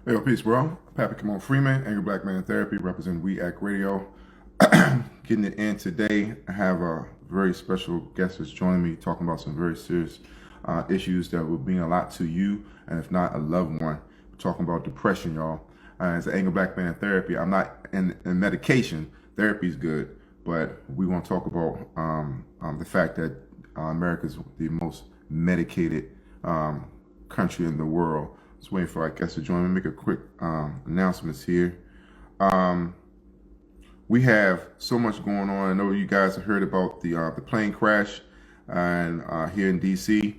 Hey, yo, peace, bro. Pappy Kimon Freeman, Angry Black Man Therapy, representing We Act Radio. Getting it in today. I have a very special guest that's joining me, talking about some very serious issues that will mean a lot to you, and if not, a loved one. We're talking about depression, y'all. As an Angry Black Man Therapy, I'm not in medication. Therapy is good, but we want to talk about the fact that America is the most medicated country in the world. Just waiting for our guests to join me. Make a quick announcements here. Um, we have so much going on. I know you guys have heard about the plane crash and here in D.C.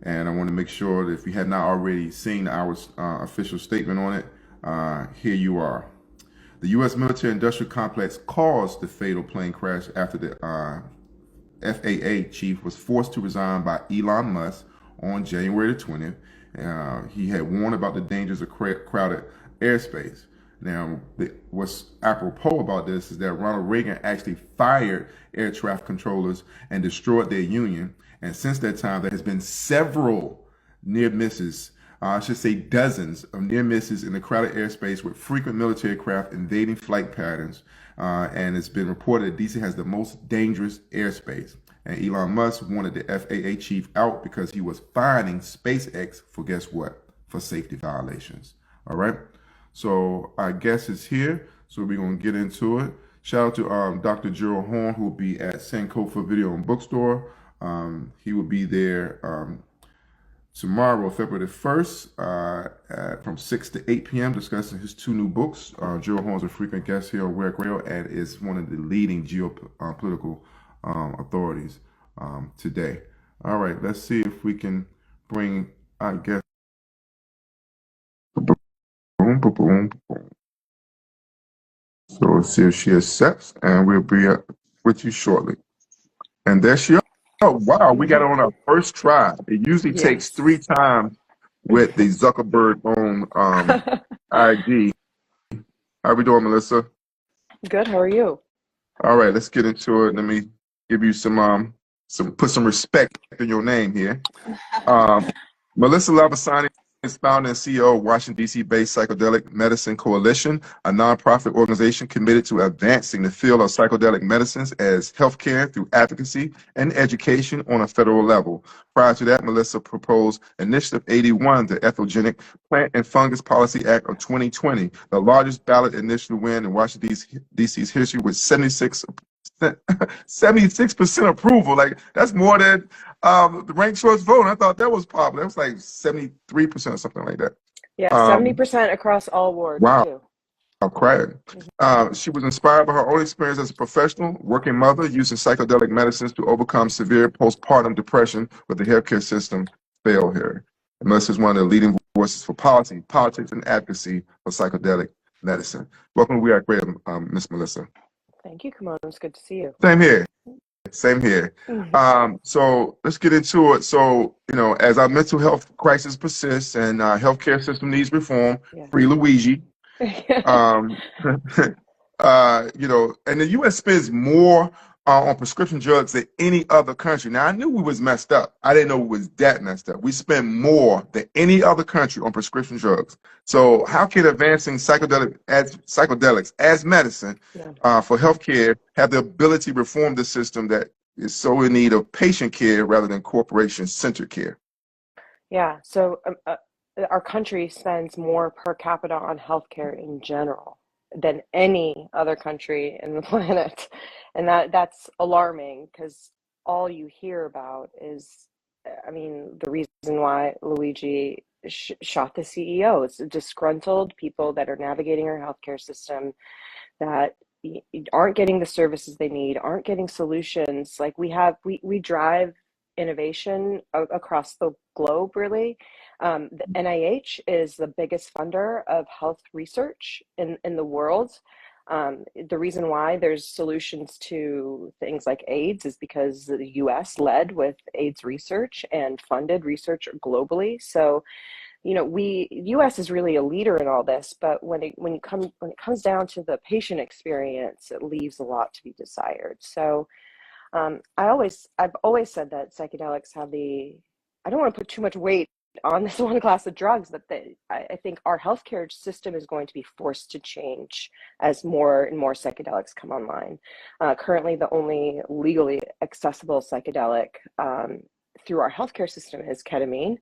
And I want to make sure that if you have not already seen our official statement on it, here you are. The U.S. military-industrial complex caused the fatal plane crash after the FAA chief was forced to resign by Elon Musk on January the 20th. He had warned about the dangers of crowded airspace. Now, what's apropos about this is that Ronald Reagan actually fired air traffic controllers and destroyed their union. And since that time, there has been several near misses. I should say dozens of near misses in the crowded airspace with frequent military craft invading flight patterns. And it's been reported that DC has the most dangerous airspace. And Elon Musk wanted the FAA chief out because he was fining SpaceX for guess what? For safety violations. All right. So our guest is here. So we're going to get into it. Shout out to Dr. Gerald Horn, who will be at Sankofa Video and Bookstore. He will be there tomorrow, February the 1st, from 6 to 8 p.m., discussing his two new books. Gerald Horn is a frequent guest here on WERC Radio and is one of the leading geopolitical authorities today. All right, let's see if we can bring our guest. Boom, boom, boom, boom. So let's see if she accepts, and we'll be with you shortly. And there she is. Oh, wow, we got it on our first try. It usually takes 3 times with the Zuckerberg own ID. How we doing, Melissa? Good. How are you? All right, let's get into it. Let me give you some put some respect in your name here. Melissa Lavasani is founder and CEO of Washington, D.C.-based Psychedelic Medicine Coalition, a nonprofit organization committed to advancing the field of psychedelic medicines as healthcare through advocacy and education on a federal level. Prior to that, Melissa proposed Initiative 81, the Entheogenic Plant and Fungus Policy Act of 2020, the largest ballot initiative win in Washington, D.C.'s history with 76% approval. Like, that's more than the ranked choice vote. And I thought that was popular. It was like 73% or something like that. Yeah, 70% across all wards, Wow. too. I'm crying. She was inspired by her own experience as a professional working mother using psychedelic medicines to overcome severe postpartum depression with the healthcare system failed her. And Melissa is one of the leading voices for policy, politics, and advocacy for psychedelic medicine. Welcome to We Are Great, Miss Melissa. Thank you, Kimon. It's good to see you. Same here. Same here. So let's get into it. So, as our mental health crisis persists and our healthcare system needs reform, free Luigi. And the U.S. spends more on prescription drugs than any other country. Now, I knew we was messed up. I didn't know we was that messed up. We spend more than any other country on prescription drugs. So how can advancing psychedelics as medicine for healthcare have the ability to reform the system that is so in need of patient care rather than corporation-centered care? Yeah, so our country spends more per capita on healthcare in general than any other country in the planet. And that's alarming because all you hear about is, the reason why Luigi shot the CEO. It's disgruntled people that are navigating our healthcare system that aren't getting the services they need, aren't getting solutions. Like we drive innovation across the globe, really. The NIH is the biggest funder of health research in the world. The reason why there's solutions to things like AIDS is because the US led with AIDS research and funded research globally. So, US is really a leader in all this, but when it comes down to the patient experience, it leaves a lot to be desired. So I've always said that psychedelics have I don't want to put too much weight on this one class of drugs, but I think our healthcare system is going to be forced to change as more and more psychedelics come online. Currently, the only legally accessible psychedelic through our healthcare system is ketamine.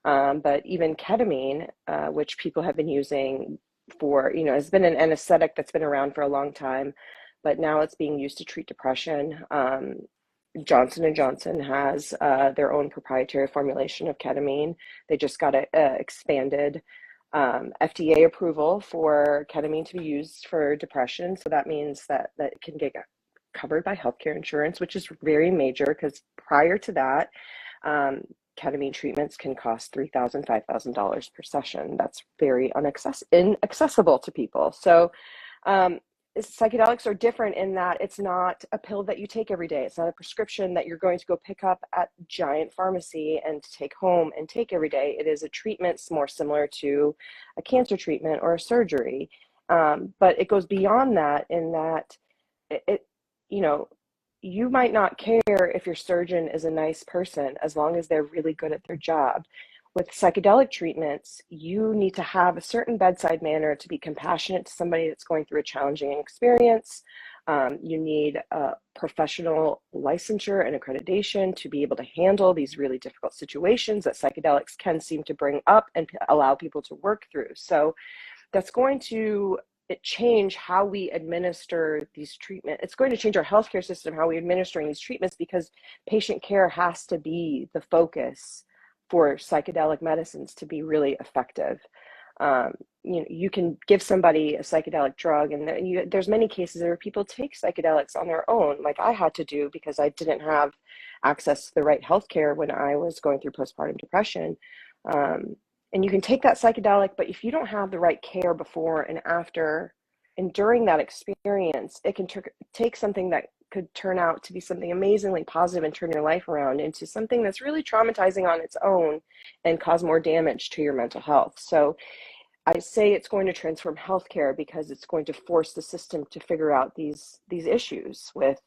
But even ketamine, which people have been using for, has been an anesthetic that's been around for a long time, but now it's being used to treat depression. Johnson and Johnson has their own proprietary formulation of ketamine. They just got a expanded FDA approval for ketamine to be used for depression. So that means that it can get covered by healthcare insurance, which is very major, because prior to that, ketamine treatments can cost $3,000, $5,000 per session. That's very inaccessible to people. So psychedelics are different in that it's not a pill that you take every day. It's not a prescription that you're going to go pick up at giant pharmacy and take home and take every day. It is a treatment more similar to a cancer treatment or a surgery. But it goes beyond that in that you might not care if your surgeon is a nice person as long as they're really good at their job. With psychedelic treatments, you need to have a certain bedside manner to be compassionate to somebody that's going through a challenging experience. You need a professional licensure and accreditation to be able to handle these really difficult situations that psychedelics can seem to bring up and allow people to work through. So that's going to change how we administer these treatments. It's going to change our healthcare system, how we're administering these treatments, because patient care has to be the focus for psychedelic medicines to be really effective. You can give somebody a psychedelic drug, and there's many cases where people take psychedelics on their own, like I had to do because I didn't have access to the right healthcare when I was going through postpartum depression. And you can take that psychedelic, but if you don't have the right care before and after and during that experience, it can take something that could turn out to be something amazingly positive and turn your life around into something that's really traumatizing on its own and cause more damage to your mental health. So I say it's going to transform healthcare because it's going to force the system to figure out these issues with,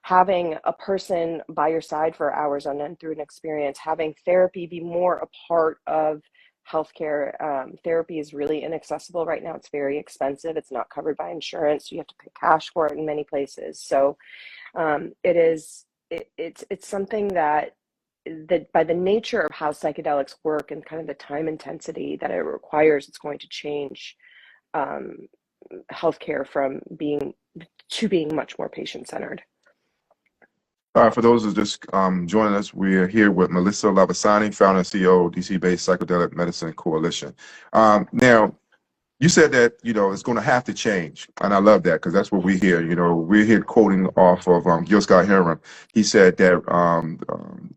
having a person by your side for hours on end through an experience, having therapy be more a part of healthcare. Therapy is really inaccessible right now. It's very expensive. It's not covered by insurance. You have to pay cash for it in many places. So it's something that by the nature of how psychedelics work and kind of the time intensity that it requires, it's going to change healthcare from being much more patient-centered. For those who just joining us, we're here with Melissa Lavasani, founder and CEO of DC-based Psychedelic Medicine Coalition. Now, you said that, it's going to have to change. And I love that because that's what we hear. We're here quoting off of Gil Scott-Heron. He said that,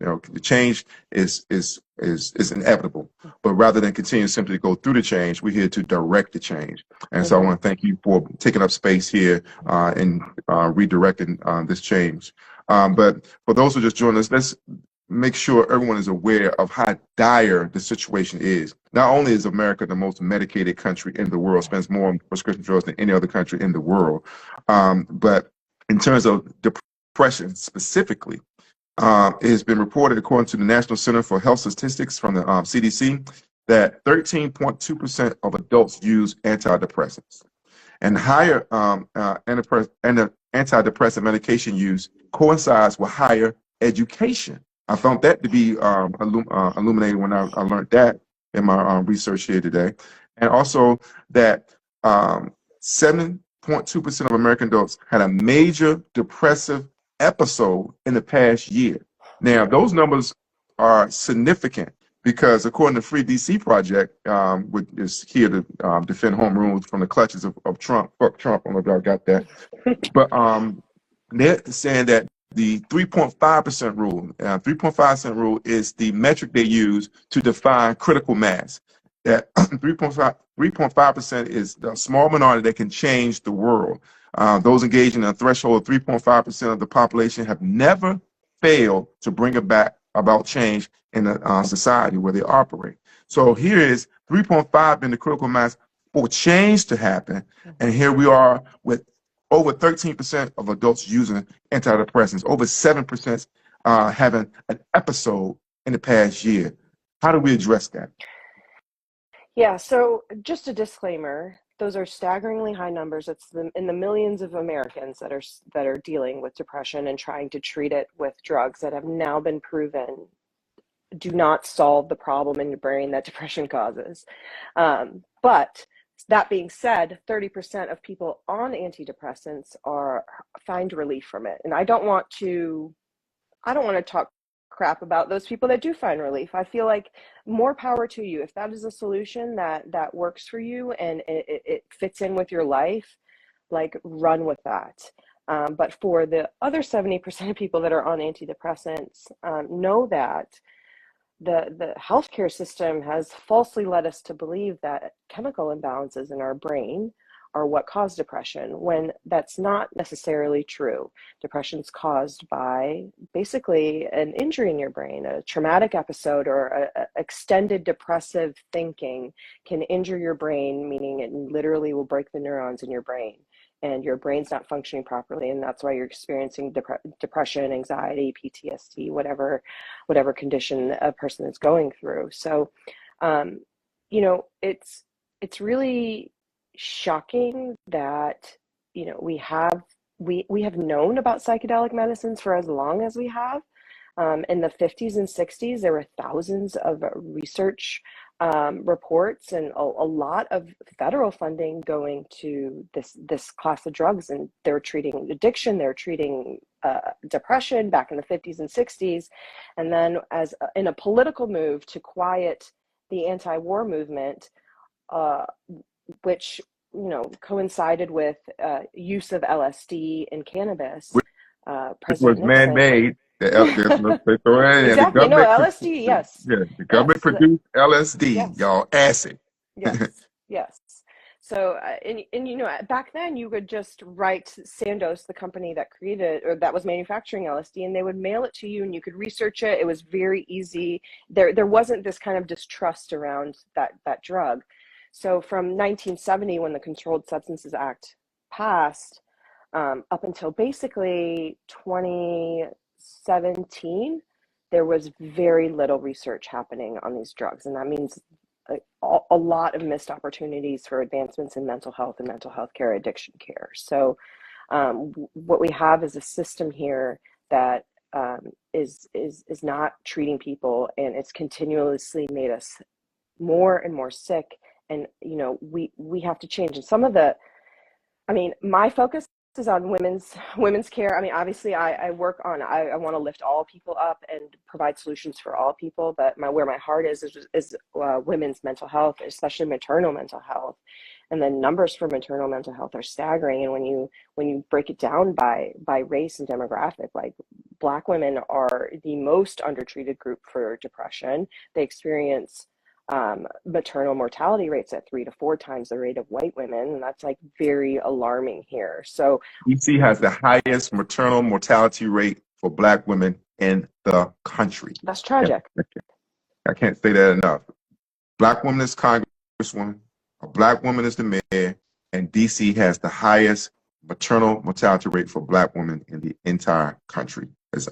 the change is inevitable. But rather than continue simply to go through the change, we're here to direct the change. And so I want to thank you for taking up space here and redirecting this change. But for those who just joined us, let's make sure everyone is aware of how dire the situation is. Not only is America the most medicated country in the world, spends more on prescription drugs than any other country in the world, but in terms of depression specifically, it has been reported, according to the National Center for Health Statistics from the CDC, that 13.2% of adults use antidepressants. And higher antidepressant medication use coincides with higher education. I found that to be illuminating when I learned that in my research here today. And also that 7.2% of American adults had a major depressive episode in the past year. Now, those numbers are significant because according to Free DC Project, which is here to defend home rules from the clutches of Trump, fuck Trump, I don't know if y'all got that. But they're saying that the 3.5% rule, 3.5% rule is the metric they use to define critical mass. That 3.5% is the small minority that can change the world. Those engaged in a threshold of 3.5% of the population have never failed to bring about change in the society where they operate. So here is 3.5 being the critical mass for change to happen. And here we are with over 13% of adults using antidepressants, over 7% having an episode in the past year. How do we address that? Yeah, so just a disclaimer, those are staggeringly high numbers. It's in the millions of Americans that are dealing with depression and trying to treat it with drugs that have now been proven do not solve the problem in your brain that depression causes. But that being said, 30% of people on antidepressants find relief from it. And I don't want to talk crap about those people that do find relief. I feel like more power to you. If that is a solution that works for you and it fits in with your life, like run with that. But for the other 70% of people that are on antidepressants, know that the healthcare system has falsely led us to believe that chemical imbalances in our brain are what cause depression, when that's not necessarily true. Depression is caused by basically an injury in your brain, a traumatic episode or a extended depressive thinking can injure your brain, meaning it literally will break the neurons in your brain. And your brain's not functioning properly, and that's why you're experiencing depression, anxiety, PTSD, whatever condition a person is going through. So, it's really shocking that we have known about psychedelic medicines for as long as we have. In the 50s and 60s, there were thousands of research reports and a lot of federal funding going to this class of drugs, and they were treating addiction, they were treating depression back in the 50s and 60s, and then as in a political move to quiet the anti-war movement, which coincided with use of LSD and cannabis. Which was President Nixon. man-made. Exactly. No, LSD. Yes. Yeah, the government produced LSD, yes. Y'all, acid. Yes. Yes. So, back then you would just write Sandoz, the company that created or that was manufacturing LSD, and they would mail it to you, and you could research it. It was very easy. There wasn't this kind of distrust around that drug. So from 1970, when the Controlled Substances Act passed, up until basically 2017, there was very little research happening on these drugs. And that means a lot of missed opportunities for advancements in mental health and mental health care, addiction care. So what we have is a system here that is not treating people, and it's continuously made us more and more sick. And we have to change. And my focus is on women's care. Obviously I work on, I want to lift all people up and provide solutions for all people, but where my heart is women's mental health, especially maternal mental health. And the numbers for maternal mental health are staggering. And when you break it down by race and demographic, like Black women are the most undertreated group for depression. They experience maternal mortality rates at 3 to 4 times the rate of white women, and that's like very alarming here. So DC has the highest maternal mortality rate for Black women in the country. That's tragic. I can't say that enough. Black woman is Congresswoman, a Black woman is the mayor, and DC has the highest maternal mortality rate for Black women in the entire country. It's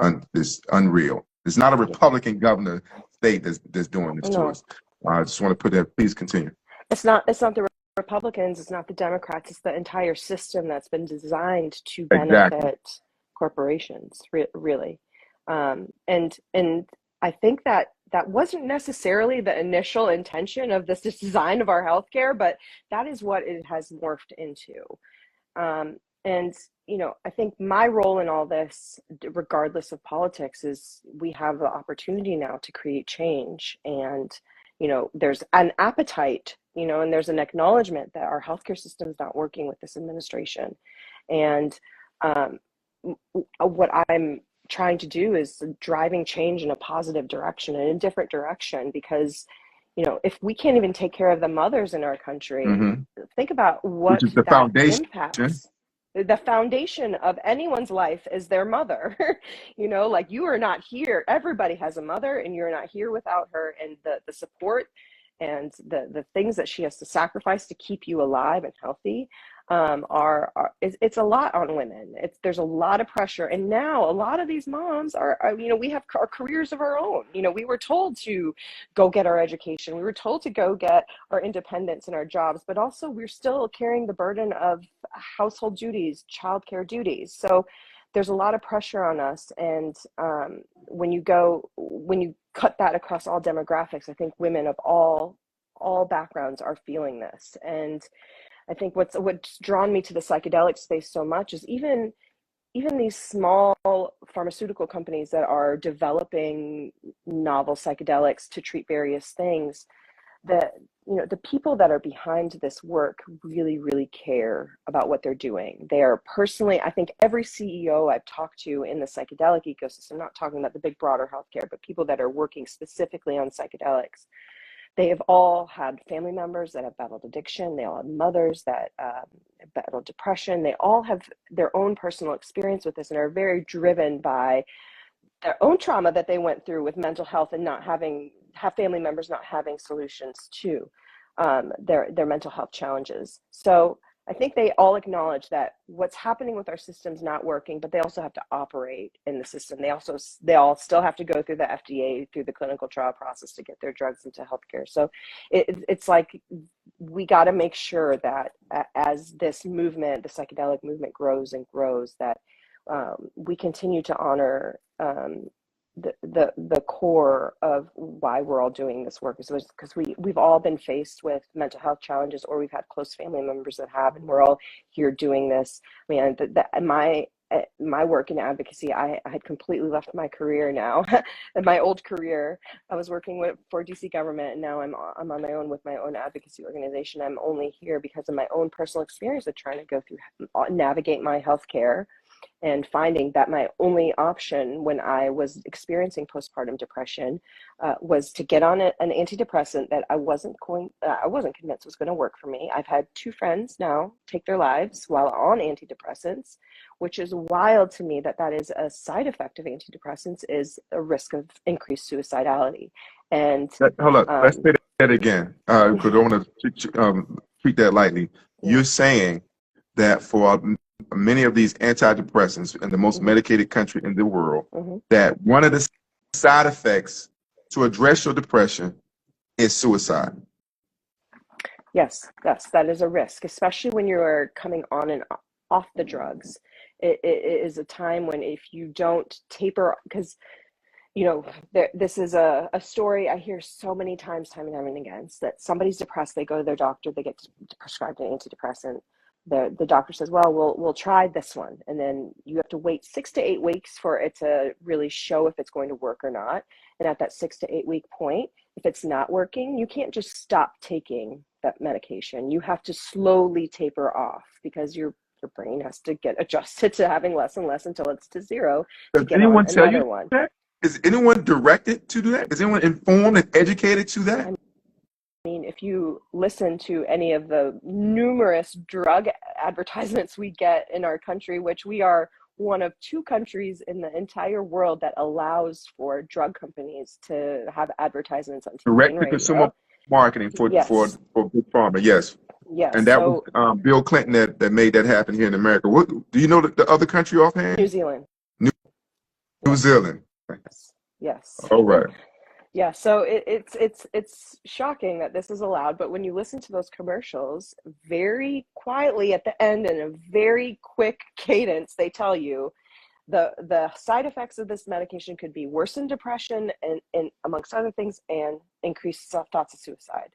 unreal. It's not a Republican governor state that's doing this to us. I just want to put that. Please continue. It's not the Republicans. It's not the Democrats. It's the entire system that's been designed to benefit corporations. Really, and I think that wasn't necessarily the initial intention of this design of our healthcare, but that is what it has morphed into. And I think my role in all this, regardless of politics, is we have the opportunity now to create change. And there's an appetite, and there's an acknowledgement that our healthcare system is not working with this administration. And what I'm trying to do is driving change in a positive direction and a different direction, because, if we can't even take care of the mothers in our country, think about what the foundation impacts. The foundation of anyone's life is their mother. Like, you are not here. Everybody has a mother, and you're not here without her. And the support and the things that she has to sacrifice to keep you alive and healthy it's a lot on women. There's a lot of pressure, and now a lot of these moms are we have our careers of our own. We were told to go get our education, we were told to go get our independence in our jobs, but also we're still carrying the burden of household duties, childcare duties. So there's a lot of pressure on us, and when you cut that across all demographics, I think women of all backgrounds are feeling this. And I think what's drawn me to the psychedelic space so much is even these small pharmaceutical companies that are developing novel psychedelics to treat various things, that the people that are behind this work really, really care about what they're doing. They are personally, I think every CEO I've talked to in the psychedelic ecosystem, not talking about the big broader healthcare, but people that are working specifically on psychedelics, they have all had family members that have battled addiction. They all have mothers that battled depression. They all have their own personal experience with this and are very driven by their own trauma that they went through with mental health and have family members not having solutions to their mental health challenges. So I think they all acknowledge that what's happening with our system's not working, but they also have to operate in the system. They all still have to go through the FDA, through the clinical trial process to get their drugs into healthcare. So it's like we got to make sure that as this movement, the psychedelic movement, grows and grows, that we continue to honor the core of why we're all doing this work, is because we've all been faced with mental health challenges, or we've had close family members that have, and we're all here doing this. I mean, my work in advocacy, I had completely left my career now. In my old career, I was working for DC government, and now I'm on my own with my own advocacy organization. I'm only here because of my own personal experience of trying to go through, navigate my healthcare, and finding that my only option when I was experiencing postpartum depression was to get on an antidepressant that I wasn't convinced was going to work for me. I've had 2 friends now take their lives while on antidepressants, which is wild to me that is a side effect of antidepressants, is a risk of increased suicidality. And Hold up, let's say that again, because I don't want to treat that lightly. Yeah. You're saying that for many of these antidepressants in the most medicated country in the world, that one of the side effects to address your depression is suicide. Yes, that is a risk, especially when you're coming on and off the drugs. It is a time when, if you don't taper, because this is a story I hear so many times, time and time again, that somebody's depressed, they go to their doctor, they get prescribed an antidepressant. The doctor says, well, we'll try this one, and then you have to wait 6 to 8 weeks for it to really show if it's going to work or not. And at that 6 to 8 week point, if it's not working, you can't just stop taking that medication. You have to slowly taper off, because your brain has to get adjusted to having less and less until it's to zero to get on another one. Is anyone directed to do that? Is anyone informed and educated to that? I mean, if you listen to any of the numerous drug advertisements we get in our country, which we are one of 2 countries in the entire world that allows for drug companies to have advertisements on TV Direct and to radio. consumer marketing for big pharma, yes. Yes. And that was Bill Clinton that made that happen here in America. What do you know the other country offhand? New Zealand. New Zealand. Yes. All right. Yeah, so it's shocking that this is allowed, but when you listen to those commercials, very quietly at the end, in a very quick cadence, they tell you the side effects of this medication could be worsened depression and amongst other things, and increased thoughts of suicide.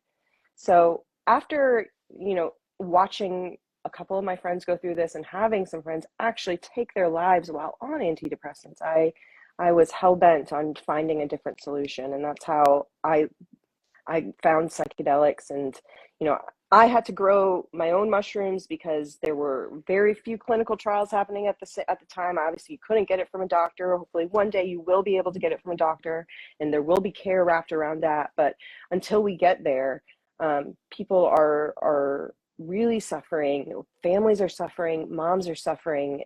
So after watching a couple of my friends go through this, and having some friends actually take their lives while on antidepressants, I was hell-bent on finding a different solution, and that's how I found psychedelics. And I had to grow my own mushrooms because there were very few clinical trials happening at the time. Obviously, you couldn't get it from a doctor. Hopefully, one day you will be able to get it from a doctor, and there will be care wrapped around that. But until we get there, people are really suffering. Families are suffering. Moms are suffering,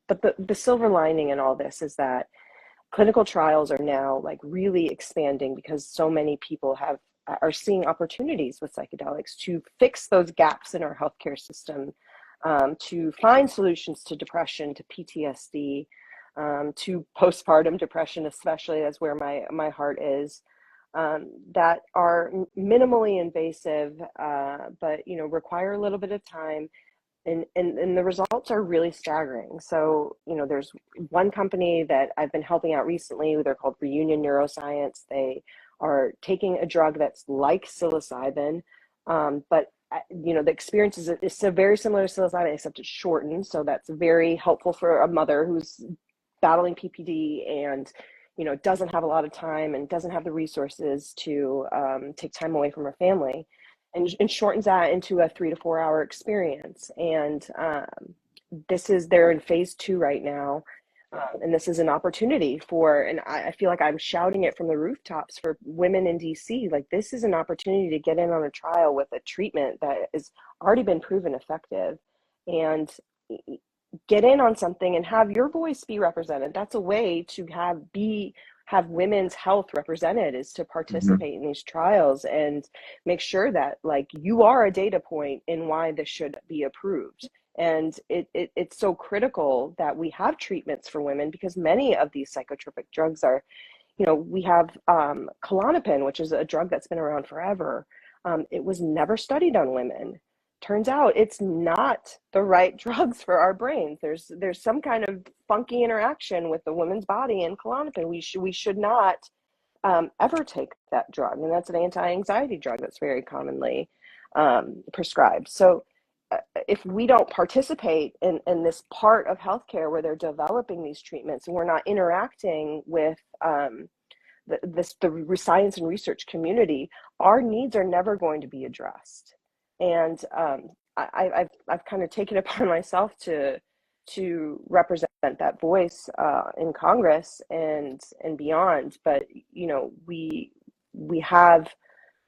but the silver lining in all this is that clinical trials are now like really expanding, because so many people have are seeing opportunities with psychedelics to fix those gaps in our healthcare system, to find solutions to depression, to PTSD, to postpartum depression, especially, as where my heart is, that are minimally invasive, but require a little bit of time. And the results are really staggering. So, there's one company that I've been helping out recently. They're called Reunion Neuroscience. They are taking a drug that's like psilocybin, but the experience is it's very similar to psilocybin, except it's shortened. So that's very helpful for a mother who's battling PPD and doesn't have a lot of time and doesn't have the resources to take time away from her family, and shortens that into a 3 to 4 hour experience. And they're in phase 2 right now. And this is an opportunity and I feel like I'm shouting it from the rooftops for women in DC. Like, this is an opportunity to get in on a trial with a treatment that has already been proven effective, and get in on something and have your voice be represented. That's a way to have women's health represented, is to participate in these trials and make sure that, like, you are a data point in why this should be approved. And it's so critical that we have treatments for women, because many of these psychotropic drugs are, we have Klonopin, which is a drug that's been around forever. It was never studied on women. Turns out it's not the right drugs for our brains. There's some kind of funky interaction with the woman's body and Klonopin. We should not ever take that drug, and that's an anti-anxiety drug that's very commonly prescribed. So if we don't participate in this part of healthcare where they're developing these treatments, and we're not interacting with the science and research community, our needs are never going to be addressed. And I've kind of taken it upon myself to represent that voice in Congress and beyond. But we have,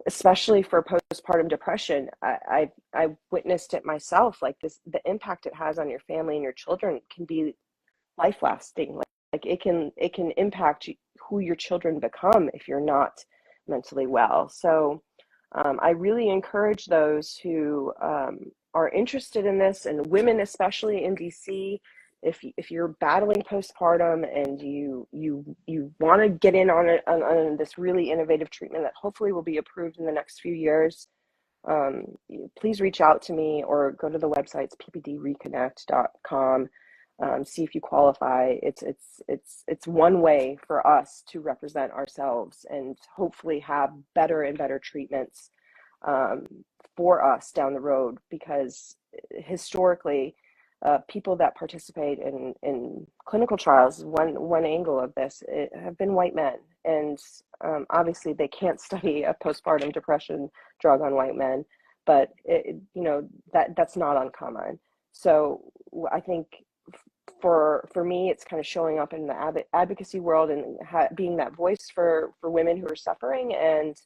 especially for postpartum depression, I've witnessed it myself. Like, the impact it has on your family and your children can be life lasting. Like it can impact who your children become if you're not mentally well. So I really encourage those who are interested in this, and women especially in DC. If you're battling postpartum and you want to get in on this really innovative treatment that hopefully will be approved in the next few years, please reach out to me or go to the websites ppdreconnect.com. See if you qualify. It's one way for us to represent ourselves and hopefully have better and better treatments for us down the road, because historically, people that participate in clinical trials, one angle of this, have been white men, and obviously they can't study a postpartum depression drug on white men, but that's not uncommon. So I think for me, it's kind of showing up in the advocacy world and being that voice for women who are suffering, and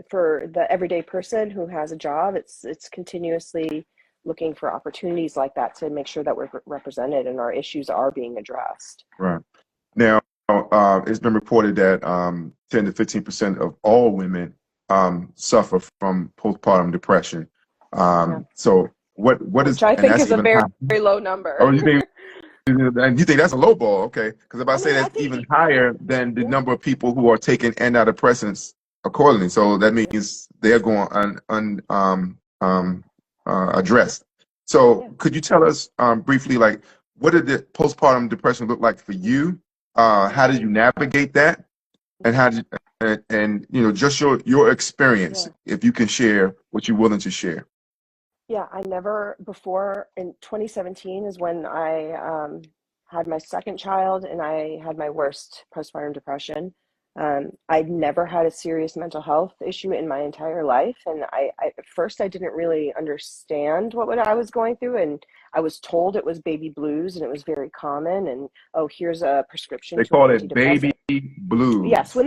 for the everyday person who has a job, it's continuously looking for opportunities like that to make sure that we're represented and our issues are being addressed. Right. Now, it's been reported that 10 to 15% of all women suffer from postpartum depression. So what is? Which I think is a very low number. Oh, you think that's a low ball? Okay, because if I say that's even higher than the number of people who are taking antidepressants accordingly, so that means they're going addressed. So could you tell us briefly, like, what did the postpartum depression look like for you? How did you navigate that? And how did just your experience, if you can share what you're willing to share. Yeah, I never before, in 2017 is when I had my second child, and I had my worst postpartum depression. I'd never had a serious mental health issue in my entire life. And at first I didn't really understand what I was going through. And I was told it was baby blues, and it was very common. And, oh, here's a prescription. They call it baby blues. Yes.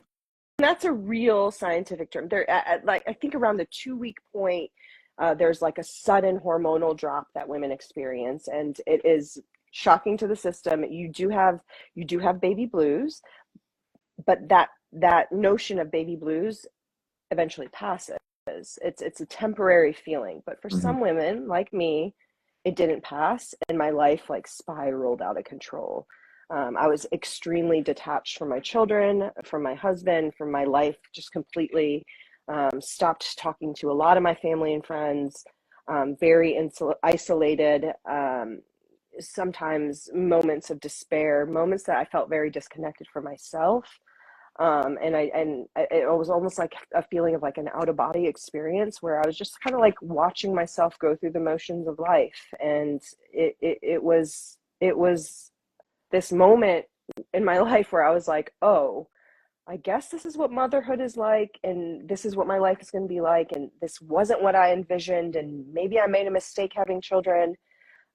That's a real scientific term. They're like, I think around the 2-week point, there's like a sudden hormonal drop that women experience. And it is shocking to the system. You do have baby blues, but that notion of baby blues eventually passes. It's a temporary feeling, but for Hmm. some women like me, it didn't pass, and my life like spiraled out of control. I was extremely detached from my children, from my husband, from my life, just completely stopped talking to a lot of my family and friends. Very isolated. Sometimes moments of despair, moments that I felt very disconnected from myself. It was almost like a feeling of like an out of body experience where I was just kind of like watching myself go through the motions of life. And it was this moment in my life where I was like, oh, I guess this is what motherhood is like, and this is what my life is going to be like, and this wasn't what I envisioned, and maybe I made a mistake having children.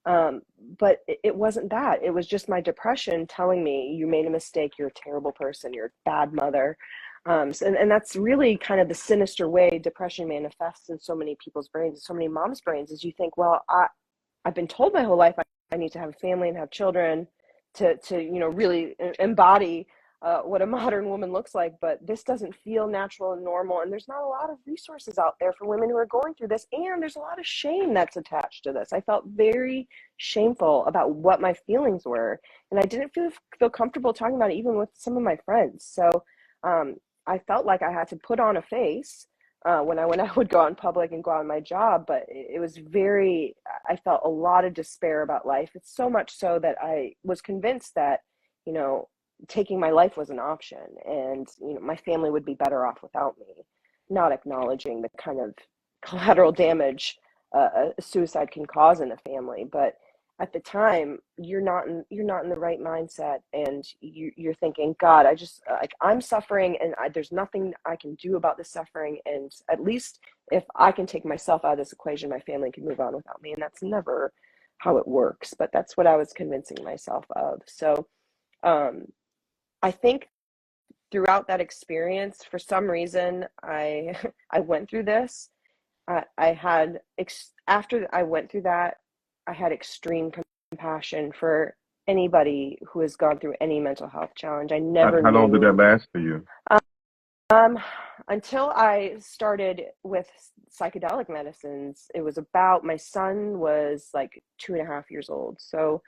Um, but it wasn't that. It was just my depression telling me, you made a mistake, you're a terrible person, you're a bad mother. And that's really kind of the sinister way depression manifests in so many people's brains, so many moms' brains, is you think, well, I've been told my whole life I need to have a family and have children to really embody what a modern woman looks like, but this doesn't feel natural and normal, and there's not a lot of resources out there for women who are going through this, and there's a lot of shame that's attached to this. I felt very shameful about what my feelings were, and I didn't feel comfortable talking about it even with some of my friends. So um, I felt like I had to put on a face when I would go out in public and go out on my job, but it was very, I felt a lot of despair about life. It's so much so that I was convinced that, you know, taking my life was an option, and my family would be better off without me, not acknowledging the kind of collateral damage a suicide can cause in a family. But at the time, you're not in the right mindset, and you're thinking, God, I just like, I'm suffering, and there's nothing I can do about this suffering, and at least if I can take myself out of this equation, my family can move on without me. And that's never how it works, but that's what I was convincing myself of. So um, I think throughout that experience, for some reason, I I went through this. I had after I went through that, I had extreme compassion for anybody who has gone through any mental health challenge. I never How long did that knew last for you? um, until I started with psychedelic medicines. It was about, my son was like 2.5 years old. So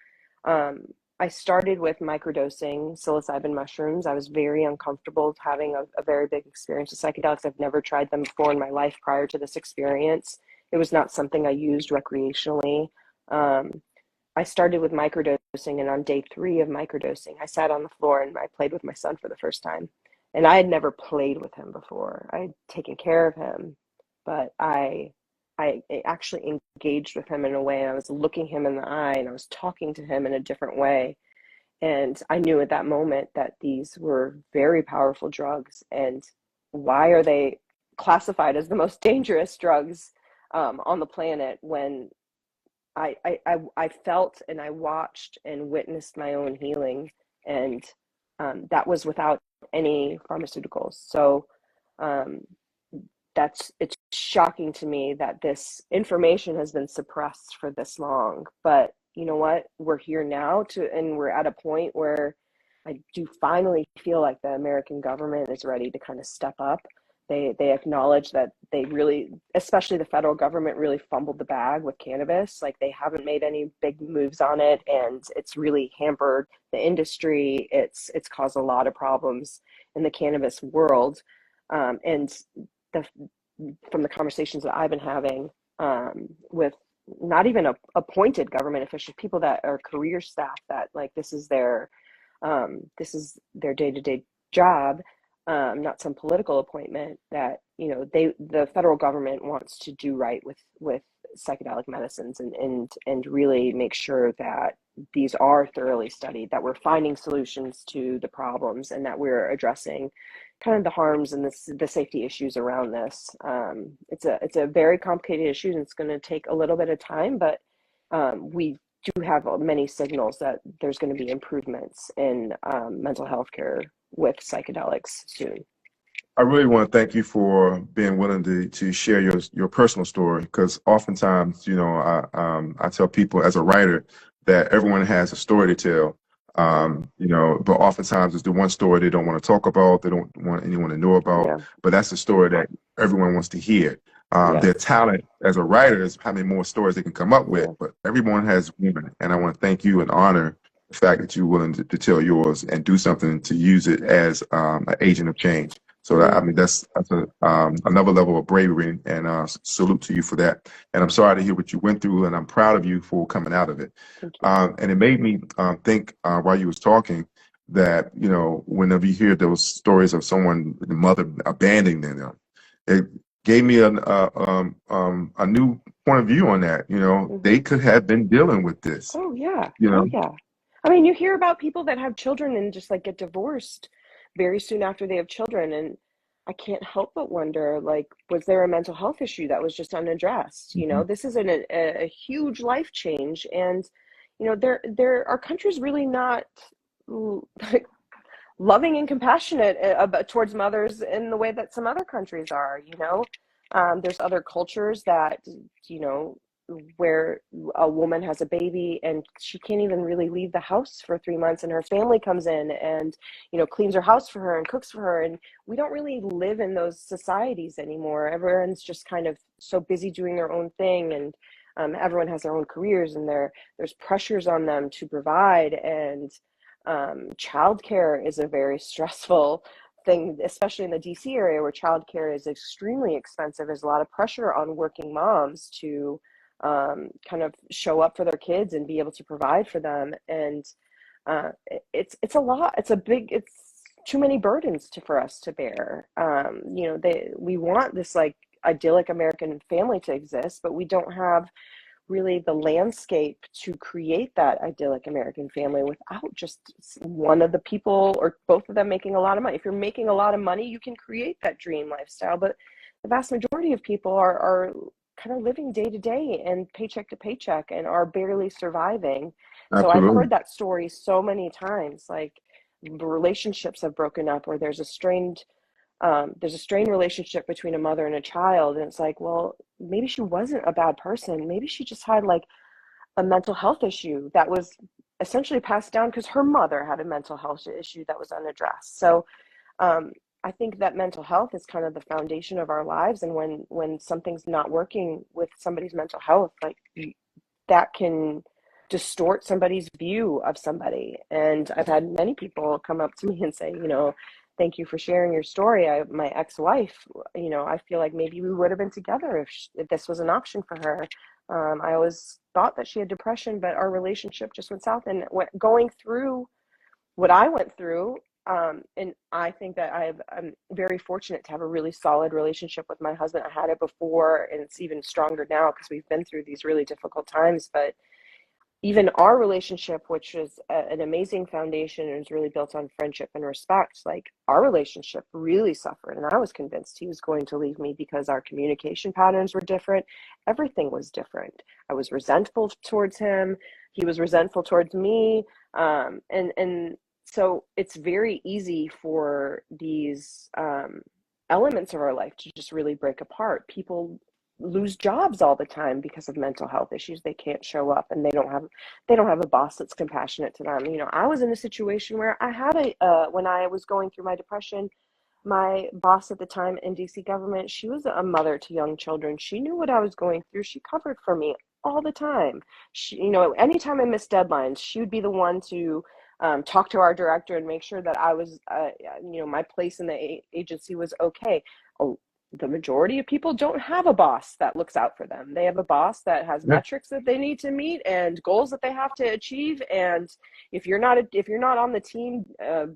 um, I started with microdosing psilocybin mushrooms. I was very uncomfortable having a very big experience with psychedelics. I've never tried them before in my life prior to this experience. It was not something I used recreationally. Um, I started with microdosing, and on day 3 of microdosing, I sat on the floor and I played with my son for the first time. And I had never played with him before. I had taken care of him, but I actually engaged with him in a way. I was looking him in the eye and I was talking to him in a different way. And I knew at that moment that these were very powerful drugs. And why are they classified as the most dangerous drugs on the planet when I felt and I watched and witnessed my own healing, and that was without any pharmaceuticals. So um, it's shocking to me that this information has been suppressed for this long. But you know what? We're here now and we're at a point where I do finally feel like the American government is ready to kind of step up. They acknowledge that they really, especially the federal government, really fumbled the bag with cannabis. Like, they haven't made any big moves on it, and it's really hampered the industry. It's caused a lot of problems in the cannabis world, and the from the conversations that I've been having with not even appointed government officials, people that are career staff, that like this is their day-to-day job, not some political appointment, that the federal government wants to do right with psychedelic medicines, and really make sure that these are thoroughly studied, that we're finding solutions to the problems, and that we're addressing kind of the harms and the safety issues around this. It's a very complicated issue, and it's going to take a little bit of time, but we do have many signals that there's going to be improvements in mental health care with psychedelics soon. I really want to thank you for being willing to share your personal story, because oftentimes, I tell people as a writer that everyone has a story to tell, But oftentimes it's the one story they don't want to talk about, they don't want anyone to know about, Yeah. but that's the story that everyone wants to hear. Their Yes. talent as a writer is how many more stories they can come up with, Yeah. but everyone has women, and I want to thank you and honor the fact that you're willing to tell yours and do something to use it as an agent of change. So that, I Mm, mean, that's another level of bravery, and salute to you for that. And I'm sorry to hear what you went through, and I'm proud of you for coming out of it. thank you. And it made me think while you was talking that, whenever you hear those stories of someone, the mother abandoning them, it gave me a new point of view on that. Hmm. They could have been dealing with this. Oh yeah. You Oh know, yeah. I mean, you hear about people that have children and just like get divorced very soon after they have children, and I can't help but wonder, like, was there a mental health issue that was just unaddressed? Mhm. This is a huge life change, and there are countries really not like loving and compassionate about towards mothers in the way that some other countries are. There's other cultures that you know where a woman has a baby and she can't even really leave the house for 3 months, and her family comes in and cleans her house for her and cooks for her, and we don't really live in those societies anymore. Everyone's just kind of so busy doing their own thing, and everyone has their own careers, and there's pressures on them to provide, and childcare is a very stressful thing, especially in the DC area where childcare is extremely expensive. There's a lot of pressure on working moms to kind of show up for their kids and be able to provide for them. And it's a lot. It's too many burdens for us to bear. We want this like idyllic American family to exist, but we don't have really the landscape to create that idyllic American family without just one of the people or both of them making a lot of money. If you're making a lot of money, you can create that dream lifestyle, but the vast majority of people are kind of living day to day and paycheck to paycheck and are barely surviving. So I've heard Absolutely. that story so many times, like relationships have broken up, or there's a strained relationship between a mother and a child, and it's like, well, maybe she wasn't a bad person, maybe she just had like a mental health issue that was essentially passed down because her mother had a mental health issue that was unaddressed. So um, I think that mental health is kind of the foundation of our lives, and when something's not working with somebody's mental health, like that can distort somebody's view of somebody. And I've had many people come up to me and say, thank you for sharing your story. My ex-wife, I feel like maybe we would have been together if this was an option for her. I always thought that she had depression, but our relationship just went south. And going through what I went through, and I think that I'm very fortunate to have a really solid relationship with my husband. I had it before, and it's even stronger now because we've been through these really difficult times. But even our relationship, which is an amazing foundation and is really built on friendship and respect, like our relationship really suffered. And I was convinced he was going to leave me because our communication patterns were different. Everything was different. I was resentful towards him. He was resentful towards me. And so it's very easy for these elements of our life to just really break apart. People lose jobs all the time because of mental health issues. They can't show up, and they don't have a boss that's compassionate to them. I was in a situation where I had when I was going through my depression, my boss at the time in DC government, she was a mother to young children. She knew what I was going through. She covered for me all the time. Anytime I missed deadlines, she would be the one to talk to our director and make sure that I was, my place in the agency was okay. Oh, the majority of people don't have a boss that looks out for them. They have a boss that has Yeah. metrics that they need to meet and goals that they have to achieve. And if you're not on the team,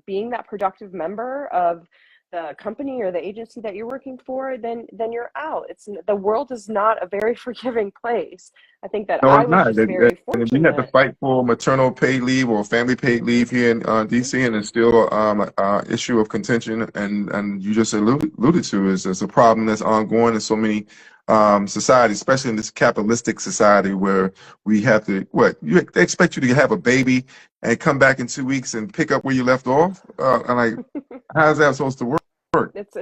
being that productive member of the company or the agency that you're working for, then you're out. The world is not a very forgiving place. I think that No, I it's was not. just very And we had to fortunate. fight for maternal paid leave or family paid leave here in Mhm. DC, and it's still issue of contention. And you just alluded to is a problem that's ongoing in so many societies, especially in this capitalistic society where we have to they expect you to have a baby and come back in 2 weeks and pick up where you left off. And like, how's that supposed to work? it's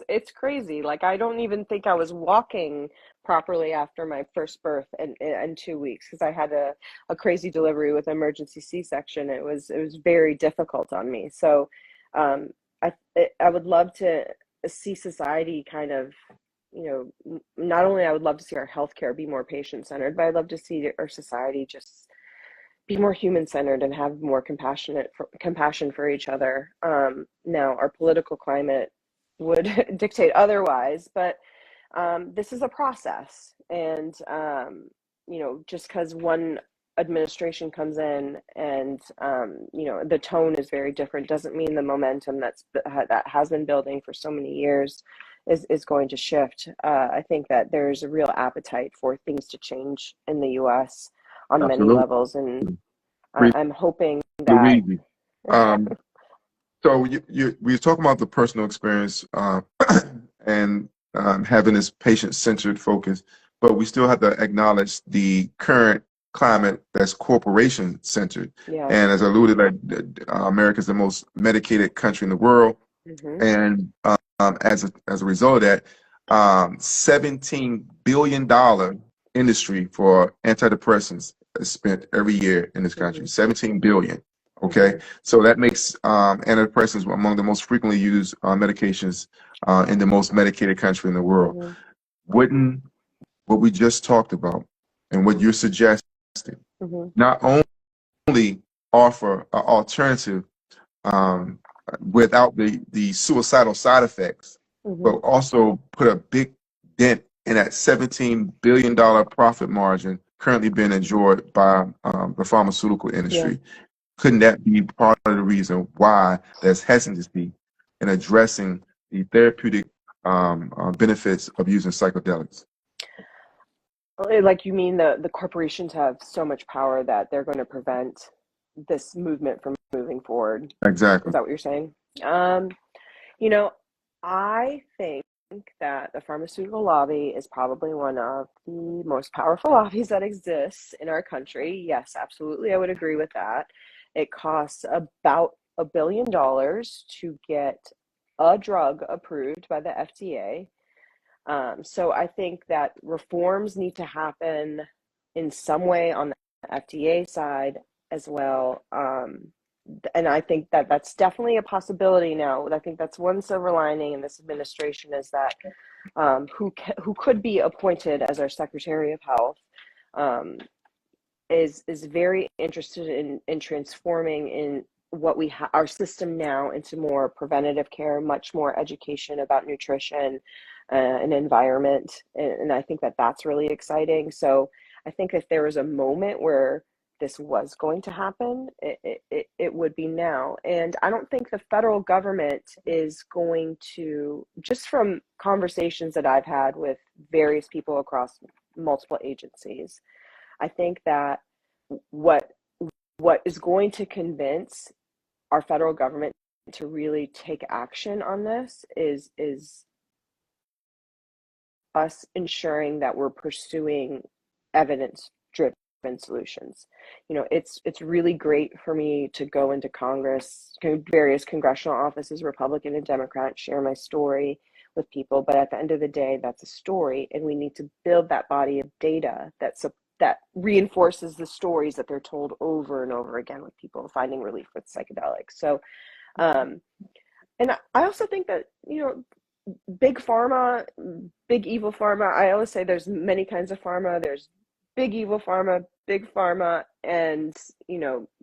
it's crazy. Like, I don't even think I was walking properly after my first birth in 2 weeks, because I had a crazy delivery with emergency C-section. It was very difficult on me. So um, I would love to see society kind of, not only I would love to see our healthcare be more patient-centered, but I'd love to see our society just be more human-centered and have more compassion for each other. Now, our political climate would dictate otherwise, but this is a process. And, just because one administration comes in and, the tone is very different, doesn't mean the momentum that has been building for so many years is going to shift. I think that there's a real appetite for things to change in the US on many Absolutely. levels. And Breathe, I'm hoping that, Luigi. Um, so we were talking about the personal experience and having this patient-centered focus, but we still have to acknowledge the current climate that's corporation-centered. yeah. And as I alluded, like America is the most medicated country in the world, Hmm. and as a result of that, $17 billion industry for antidepressants is spent every year in this country. Hmm. 17 billion. Okay, Hmm. so that makes antidepressants among the most frequently used medications in the most medicated country in the world. Hmm. Wouldn't what we just talked about and what you're suggesting Hmm. not only offer an alternative um, without the suicidal side effects, Hmm. but also put a big dent in that $17 billion profit margin currently being enjoyed by the pharmaceutical Yeah. industry? Couldn't that be part of the reason why there's hesitancy in addressing the therapeutic benefits of using psychedelics? Like, you mean the corporations have so much power that they're going to prevent this movement from moving forward? Is Exactly. that what you're saying? Um, you know, I think that the pharmaceutical lobby is probably one of the most powerful lobbies that exists in our country. Yes, absolutely. I would agree with that. It costs about $1 billion to get a drug approved by the FDA. So I think that reforms need to happen in some way on the FDA side as well. And I think that that's definitely a possibility now. I think that's one silver lining in this administration, is that who could be appointed as our Secretary of Health um, is very interested in transforming in what our system now into more preventative care, much more education about nutrition and environment, and I think that that's really exciting. So I think if there was a moment where this was going to happen, it would be now. And I don't think the federal government is going to, just from conversations that I've had with various people across multiple agencies, I think that what what is going to convince our federal government to really take action on this is us ensuring that we're pursuing evidence driven solutions. It's really great for me to go into Congress, various congressional offices, Republican and Democrat, share my story with people, but at the end of the day, that's a story, and we need to build that body of data that reinforces the stories that they're told over and over again, with people finding relief with psychedelics. So um, and I also think that, big pharma, big evil pharma. I always say there's many kinds of pharma. There's big evil pharma, big pharma, and,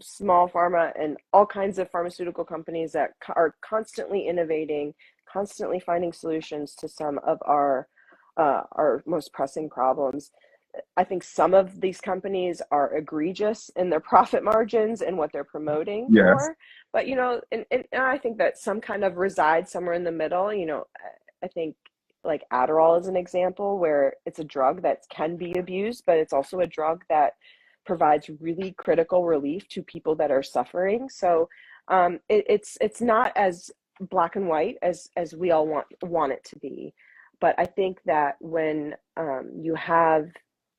small pharma, and all kinds of pharmaceutical companies that are constantly innovating, constantly finding solutions to some of our most pressing problems. I think some of these companies are egregious in their profit margins and what they're promoting Yes. for, but, and I think that some kind of resides somewhere in the middle. I think, like, Adderall is an example where it's a drug that can be abused, but it's also a drug that provides really critical relief to people that are suffering. So it's not as black and white as we all want it to be. But I think that when you have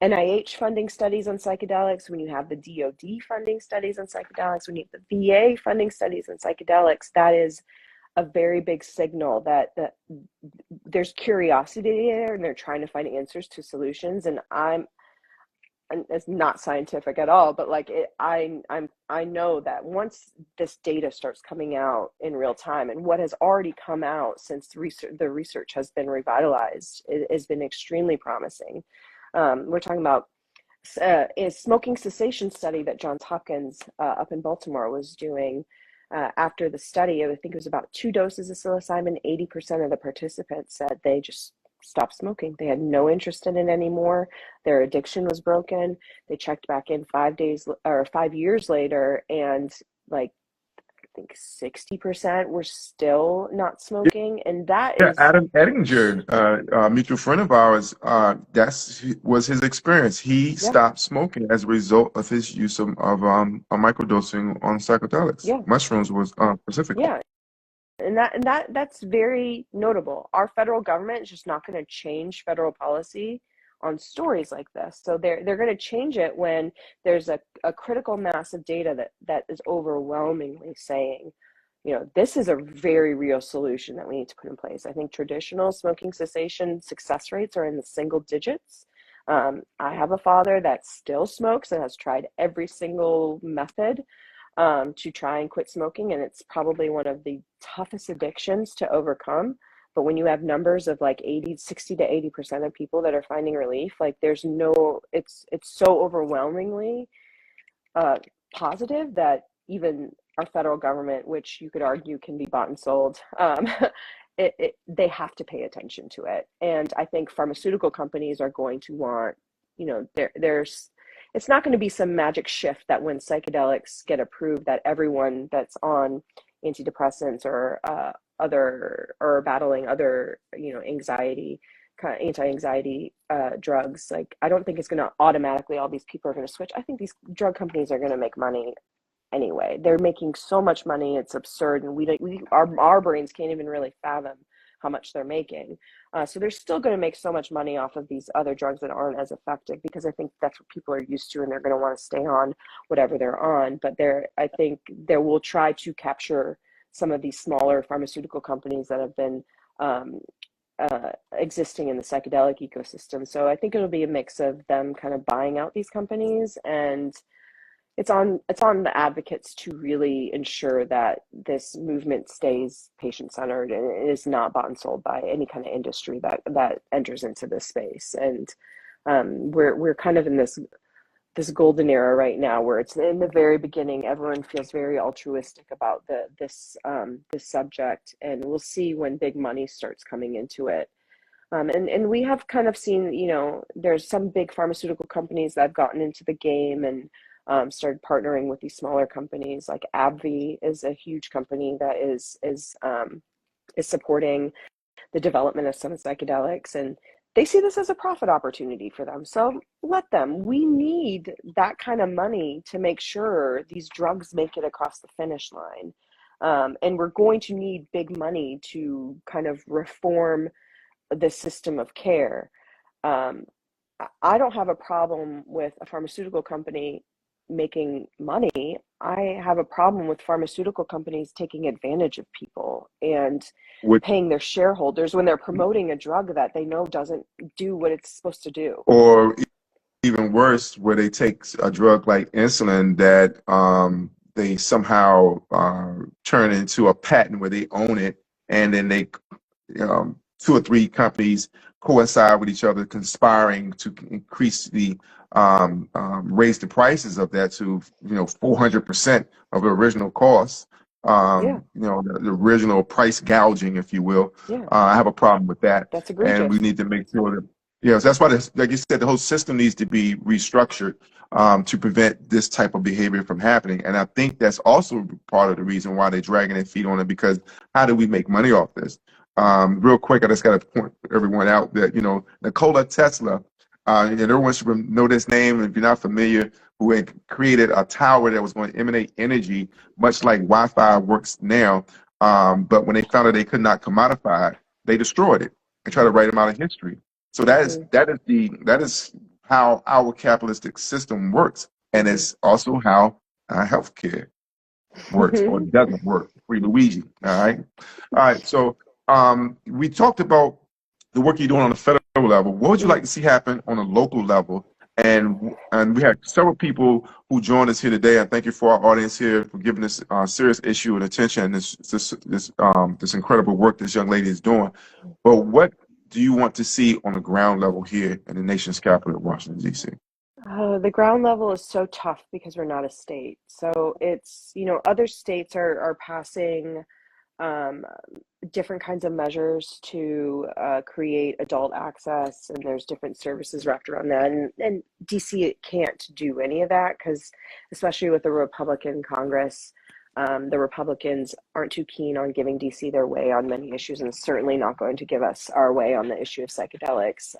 NIH funding studies on psychedelics, when you have the DoD funding studies on psychedelics, when you have the VA funding studies on psychedelics, that is a very big signal that there's curiosity there and they're trying to find answers to solutions. And it's not scientific at all, but like I know that once this data starts coming out in real time, and what has already come out since the research has been revitalized, it has been extremely promising. We're talking about a smoking cessation study that Johns Hopkins up in Baltimore was doing. After the study, I think it was about 2 doses of psilocybin, 80% of the participants said they just stopped smoking. They had no interest in it anymore. Their addiction was broken. They checked back in 5 years later, and like I think 60% were still not smoking. And that Yeah, is, Adam Ettinger, a mutual friend of ours, was his experience. He yeah, stopped smoking as a result of his use of a microdosing on psychedelics. yeah, Mushrooms was specifically. yeah. And that's very notable. Our federal government is just not going to change federal policy on stories like this. So they're going to change it when there's a critical mass of data that is overwhelmingly saying, this is a very real solution that we need to put in place. I think traditional smoking cessation success rates are in the single digits. I have a father that still smokes and has tried every single method to try and quit smoking, and it's probably one of the toughest addictions to overcome. But when you have numbers of like 60 to 80% of people that are finding relief, like it's so overwhelmingly uh, positive that even our federal government, which you could argue can be bought and sold, they have to pay attention to it. And I think pharmaceutical companies are going to want, there's it's not going to be some magic shift that when psychedelics get approved, that everyone that's on antidepressants or battling other, anxiety, anti-anxiety drugs. Like, I don't think it's going to automatically, all these people are going to switch. I think these drug companies are going to make money anyway. They're making so much money, it's absurd, and our brains can't even really fathom how much they're making. So they're still going to make so much money off of these other drugs that aren't as effective, because I think that's what people are used to, and they're going to want to stay on whatever they're on. But I think they will try to capture some of these smaller pharmaceutical companies that have been existing in the psychedelic ecosystem. So I think it'll be a mix of them kind of buying out these companies, and it's on the advocates to really ensure that this movement stays patient-centered and is not bought and sold by any kind of industry that enters into this space. And we're kind of in this golden era right now, where it's in the very beginning. Everyone feels very altruistic about this subject, and we'll see when big money starts coming into it. And we have kind of seen, there's some big pharmaceutical companies that have gotten into the game and started partnering with these smaller companies. Like AbbVie is a huge company that is supporting the development of some psychedelics, and they see this as a profit opportunity for them. So let them. We need that kind of money to make sure these drugs make it across the finish line. And we're going to need big money to kind of reform the system of care. I don't have a problem with a pharmaceutical company making money. I have a problem with pharmaceutical companies taking advantage of people and Which, paying their shareholders when they're promoting a drug that they know doesn't do what it's supposed to do. or even worse, where they take a drug like insulin that they somehow turn into a patent where they own it, and then they 2 or 3 companies coincide with each other, conspiring to increase raise the prices of that to 400% of the original cost. Yeah, The original price gouging, if you will. yeah, I have a problem with that, that's and we egregious. need to make sure that, yes, that's why, like you said, the whole system needs to be restructured to prevent this type of behavior from happening. And I think that's also part of the reason why they're dragging their feet on it, because how do we make money off this? Real quick, I just got to point everyone out that, Nikola Tesla, and everyone should know this name if you're not familiar, who had created a tower that was going to emanate energy, much like Wi-Fi works now. But when they found out they could not commodify it, they destroyed it and tried to write them out of history. So Hmm. that is how our capitalistic system works, and Hmm. it's also how healthcare. works or doesn't work. Free Luigi. All right. All right. So we talked about the work you're doing on the federal level. What would you like to see happen on a local level? And we had several people who joined us here today. I thank you for our audience here for giving this serious issue and attention. And this incredible work this young lady is doing. But what do you want to see on the ground level here in the nation's capital, Washington, D.C.? The ground level is so tough because we're not a state. So it's, other states are passing um, different kinds of measures to create adult access, and there's different services wrapped around that. And DC can't do any of that because, especially with the Republican Congress, the Republicans aren't too keen on giving DC their way on many issues, and certainly not going to give us our way on the issue of psychedelics.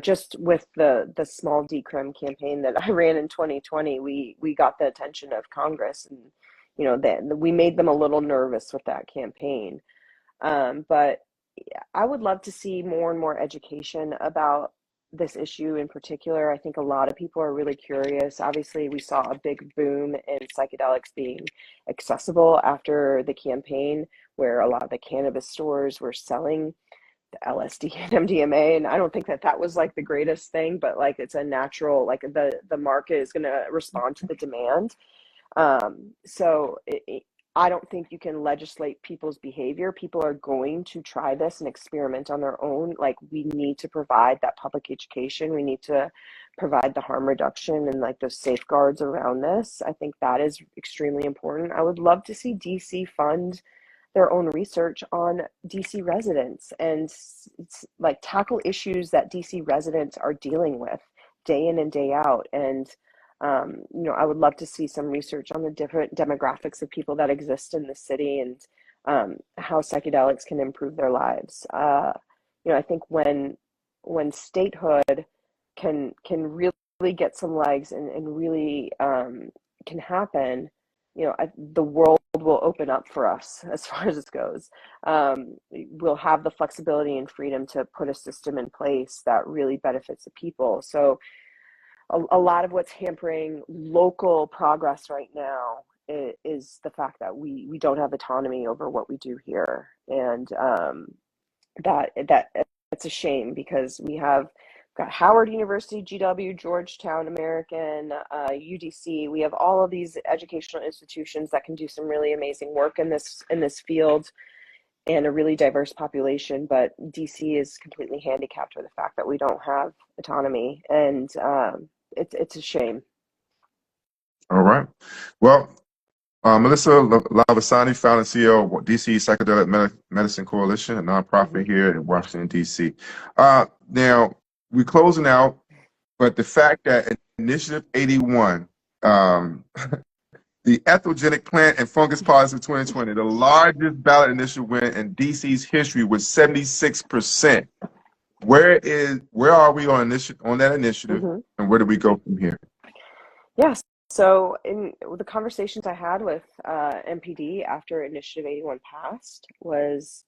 Just with the small decrim campaign that I ran in 2020, we got the attention of Congress, and we made them a little nervous with that campaign. But I would love to see more and more education about this issue in particular. I think a lot of people are really curious. Obviously, we saw a big boom in psychedelics being accessible after the campaign, where a lot of the cannabis stores were selling the LSD and MDMA, and I don't think that was like the greatest thing, but like it's a natural, like the market is going to respond to the demand. So I don't think you can legislate people's behavior. People are going to try this and experiment on their own. Like, we need to provide that public education. We need to provide the harm reduction and like those safeguards around this. I think that is extremely important. I would love to see DC fund their own research on DC residents and like tackle issues that DC residents are dealing with day in and day out. And I would love to see some research on the different demographics of people that exist in the city, and how psychedelics can improve their lives. I think when statehood can really get some legs and really can happen, the world will open up for us as far as this goes. We'll have the flexibility and freedom to put a system in place that really benefits the people. So a lot of what's hampering local progress right now is the fact that we don't have autonomy over what we do here, and that it's a shame, because we have got Howard University, GW, Georgetown American, UDC. We have all of these educational institutions that can do some really amazing work in this field, and a really diverse population. But DC is completely handicapped by the fact that we don't have autonomy, and it's a shame. All right. Well, Melissa Lavasani, founder and CEO of DC Psychedelic Medicine Coalition, a nonprofit here in Washington, D.C. Now, we're closing out, but the fact that Initiative 81, the Entheogenic plant and fungus policy of 2020, the largest ballot initiative win in DC's history with 76%. Where are we on that initiative, and where do we go from here? Yes. So in the conversations I had with MPD after Initiative 81 passed, was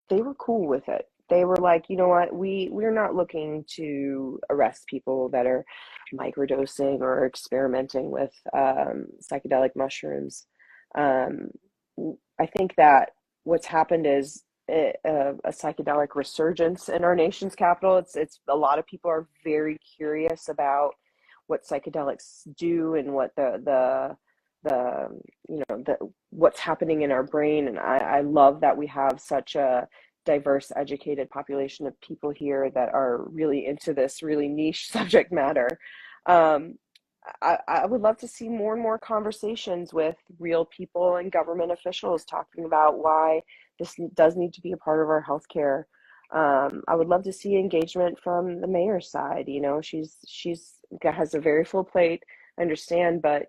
they were cool with it. They were like, you know what, we're not looking to arrest people that are microdosing or experimenting with psychedelic mushrooms. I think that what's happened is a psychedelic resurgence in our nation's capital. It's a lot of people are very curious about what psychedelics do and what the what's happening in our brain. And I love that we have such a diverse, educated population of people here that are really into this really niche subject matter. I would love to see more and more conversations with real people and government officials talking about why this does need to be a part of our healthcare. I would love to see engagement from the mayor's side. She's has a very full plate, I understand, but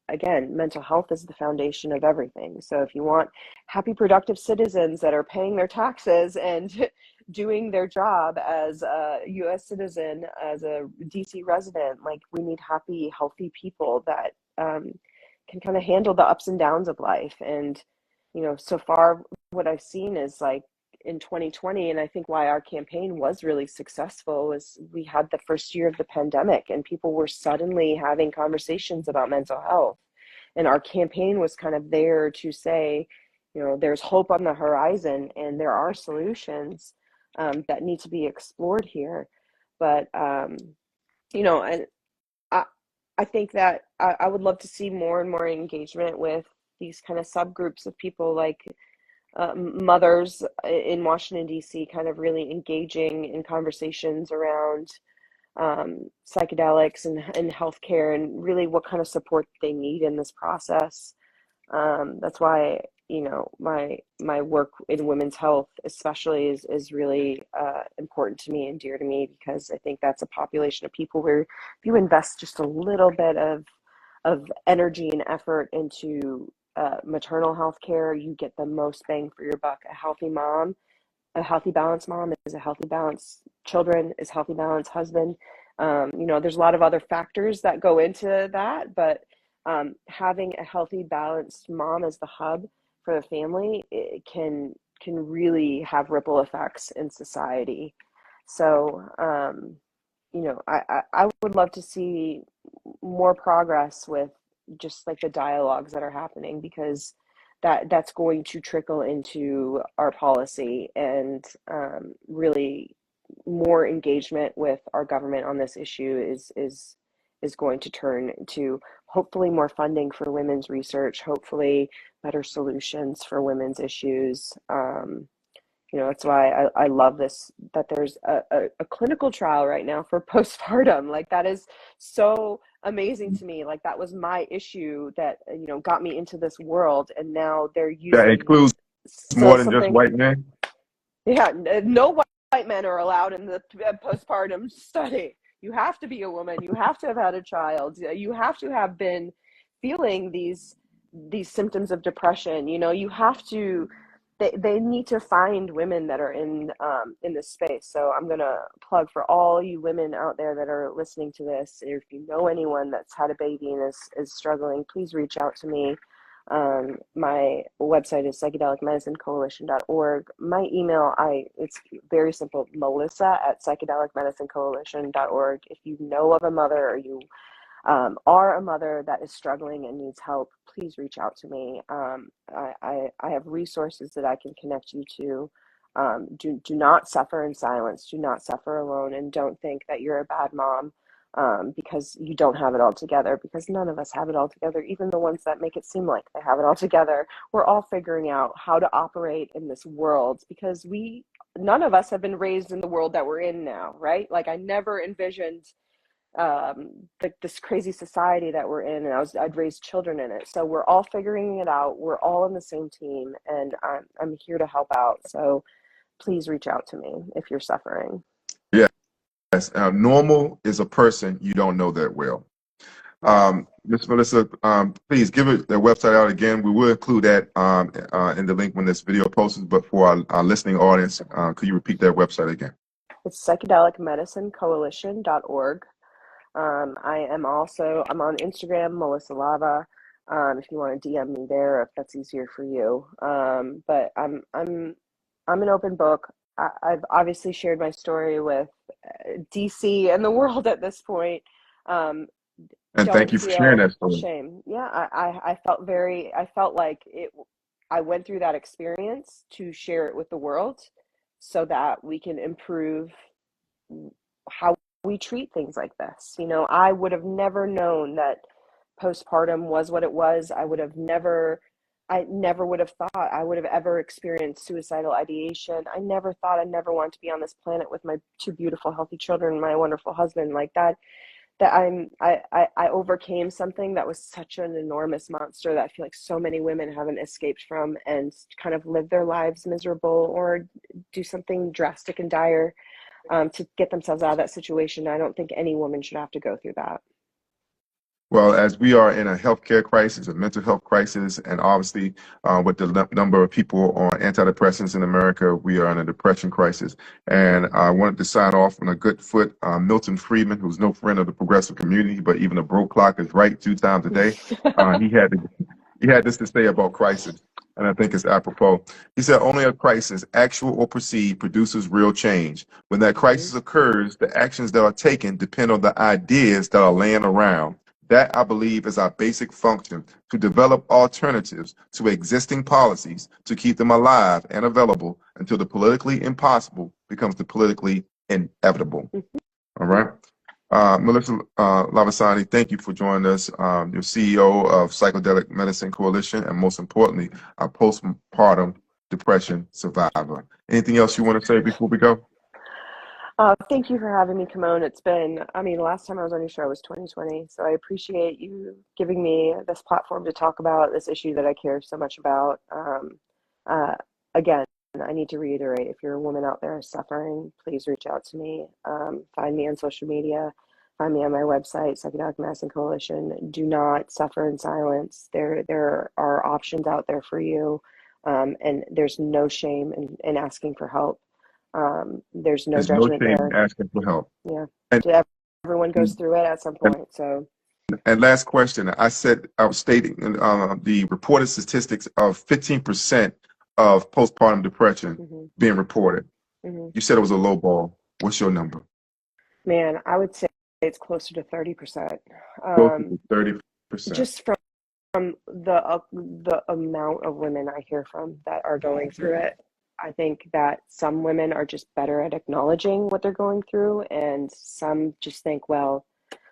again, mental health is the foundation of everything. So if you want happy, productive citizens that are paying their taxes and doing their job as a U.S. citizen, as a DC resident, like, we need happy, healthy people that can kind of handle the ups and downs of life. And so far what I've seen is, like, in 2020, and I think why our campaign was really successful, was we had the first year of the pandemic, and people were suddenly having conversations about mental health. And our campaign was kind of there to say, there's hope on the horizon and there are solutions that need to be explored here. But, and I, I think that I would love to see more and more engagement with these kind of subgroups of people, like mothers in Washington, D.C., kind of really engaging in conversations around psychedelics and healthcare, and really what kind of support they need in this process. That's why, my work in women's health especially is really important to me and dear to me, because I think that's a population of people where if you invest just a little bit of energy and effort into maternal health care, you get the most bang for your buck. A healthy, balanced mom is a healthy, balanced children, is healthy, balanced husband. There's a lot of other factors that go into that, but having a healthy, balanced mom as the hub for the family, it can really have ripple effects in society. So, I would love to see more progress with just like the dialogues that are happening, because that's going to trickle into our policy, and really more engagement with our government on this issue is going to turn to hopefully more funding for women's research, hopefully better solutions for women's issues. That's why I love this, that there's a clinical trial right now for postpartum. Like, that is so amazing to me. Like, that was my issue that, got me into this world. And now they're That using includes more than just something. white men. Yeah, no white men are allowed in the postpartum study. You have to be a woman. You have to have had a child. You have to have been feeling these symptoms of depression. You have to. They need to find women that are in this space. So I'm gonna plug for all you women out there that are listening to this. If you know anyone that's had a baby and is struggling, please reach out to me. My website is psychedelicmedicinecoalition.org. My email, it's very simple, melissa@psychedelicmedicinecoalition.org. If you know of a mother, or you are a mother that is struggling and needs help, please reach out to me. I have resources that I can connect you to. Do not suffer in silence. Do not suffer alone, and don't think that you're a bad mom because you don't have it all together, because none of us have it all together, even the ones that make it seem like they have it all together. We're all figuring out how to operate in this world, because none of us have been raised in the world that we're in now, right? Like, I never envisioned this crazy society that we're in, and I'd raised children in it. So we're all figuring it out. We're all on the same team, and I'm here to help out. So please reach out to me if you're suffering. Yes. Normal is a person you don't know that well. Ms. Melissa, please give their website out again. We will include that in the link when this video posted, but for our listening audience, could you repeat that website again? It's psychedelicmedicinecoalition.org. I'm on Instagram, Melissa Lava. If you want to DM me there, if that's easier for you. But I'm an open book. I've obviously shared my story with DC and the world at this point. And thank you for sharing that story. Shame. Yeah, I felt like I went through that experience to share it with the world, so that we can improve how we treat things like this. I would have never known that postpartum was what it was. I never would have thought I would have ever experienced suicidal ideation. I never thought I'd never want to be on this planet with my two beautiful, healthy children, my wonderful husband, like that. I overcame something that was such an enormous monster that I feel like so many women haven't escaped from, and kind of live their lives miserable or do something drastic and dire to get themselves out of that situation. I don't think any woman should have to go through that. Well, as we are in a healthcare crisis, a mental health crisis, and obviously with the number of people on antidepressants in America, we are in a depression crisis. And I wanted to sign off on a good foot. Milton Friedman, who's no friend of the progressive community, but even a broke clock is right 2 times a day. He had this to say about crisis, and I think it's apropos. He said, only a crisis, actual or perceived, produces real change. When that crisis occurs, the actions that are taken depend on the ideas that are laying around. That, I believe, is our basic function, to develop alternatives to existing policies to keep them alive and available until the politically impossible becomes the politically inevitable. All right. Melissa Lavasani, thank you for joining us. You're CEO of Psychedelic Medicine Coalition, and most importantly, a postpartum depression survivor. Anything else you want to say before we go? Thank you for having me, Kimon. It's been, I mean, the last time I was on your show was 2020, so I appreciate you giving me this platform to talk about this issue that I care so much about. Again, I need to reiterate, if you're a woman out there suffering, please reach out to me. Find me on social media. Find me on my website, Psychedelic Medicine Coalition. Do not suffer in silence. There are options out there for you, and there's no shame in asking for help. There's no judgment shame there. in asking for help. Yeah, And, everyone goes through it at some point. So, and last question, I was stating the reported statistics of 15% of postpartum depression being reported. You said it was a low ball. What's your number? Man, I would say it's closer to 30%. Closer to 30%. Just from the amount of women I hear from that are going through it. I think that some women are just better at acknowledging what they're going through, and some just think, well,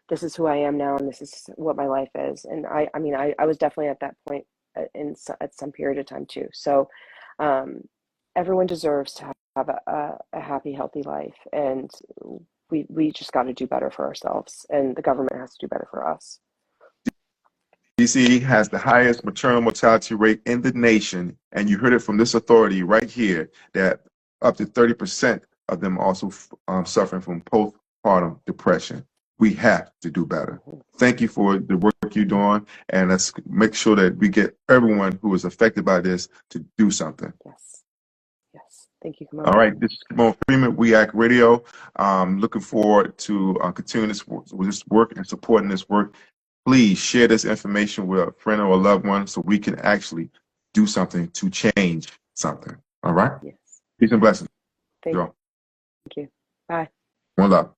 this is who I am now, and this is what my life is. And I mean, I was definitely at that point at some period of time too. So everyone deserves to have a happy, healthy life, and we just got to do better for ourselves, and the government has to do better for us. DC has the highest maternal mortality rate in the nation, and you heard it from this authority right here that up to 30% of them also suffering from postpartum depression. We have to do better. Thank you for the work you're doing, and let's make sure that we get everyone who is affected by this to do something. Yes. Yes. Thank you, Kimon. All right, this is Kimon Freeman, We Act Radio. Looking forward to continuing this work and supporting this work. Please share this information with a friend or a loved one so we can actually do something to change something. All right? Yes. Peace and blessings. Thank you. Bye. One love.